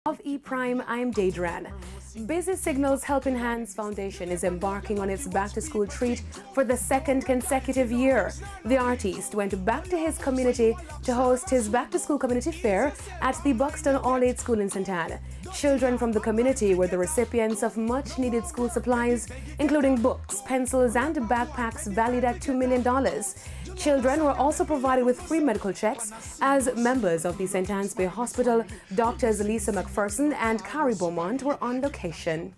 Of E-Prime, I'm Daedran. Busy Signals Helping Hands Foundation is embarking on its back-to-school treat for the second consecutive year. The artist went back to his community to host his back-to-school community fair at the Buxton All-Aid School in St. Anne. Children from the community were the recipients of much-needed school supplies, including books, pencils, and backpacks valued at $2 million. Children were also provided with free medical checks as members of the St. Anne's Bay Hospital, Doctors Lisa McPherson and Carrie Beaumont were on location.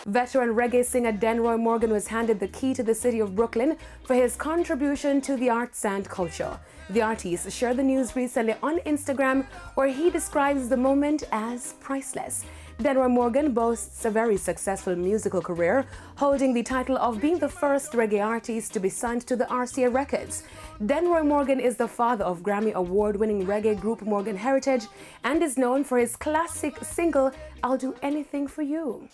Veteran reggae singer Denroy Morgan was handed the key to the city of Brooklyn for his contribution to the arts and culture. The artist shared the news recently on Instagram, where he describes the moment as priceless. Denroy Morgan boasts a very successful musical career, holding the title of being the first reggae artist to be signed to the RCA Records. Denroy Morgan is the father of Grammy award-winning reggae group Morgan Heritage and is known for his classic single, I'll Do Anything For You.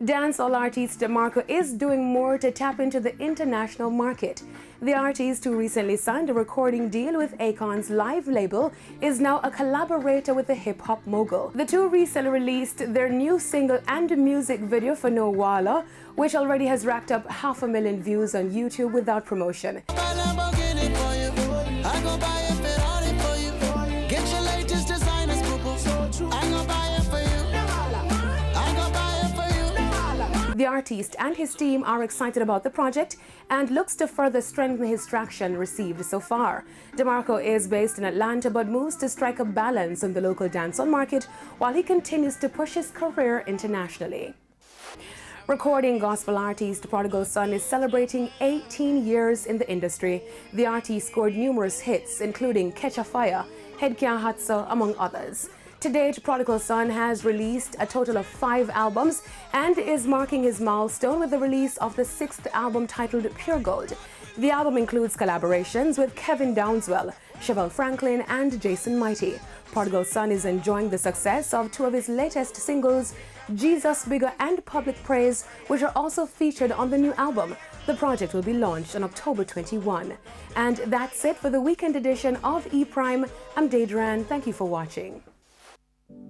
Dancehall artist DeMarco is doing more to tap into the international market. The artist, who recently signed a recording deal with Akon's live label, is now a collaborator with the hip-hop mogul. The two recently released their new single and music video for No Walla, which already has racked up 500,000 views on YouTube without promotion. The artist and his team are excited about the project and looks to further strengthen his traction received so far. DeMarco is based in Atlanta but moves to strike a balance in the local dancehall market while he continues to push his career internationally. Recording gospel artist Prodigal Son is celebrating 18 years in the industry. The artist scored numerous hits, including Catch a Fire, Head Can't Hot So, among others. To date, Prodigal Son has released a total of 5 albums and is marking his milestone with the release of the 6th album titled Pure Gold. The album includes collaborations with Kevin Downswell, Chevelle Franklin, and Jason Mighty. Prodigal Son is enjoying the success of 2 of his latest singles, Jesus Bigger and Public Praise, which are also featured on the new album. The project will be launched on October 21. And that's it for the weekend edition of E-Prime. I'm Daedran. Thank you for watching.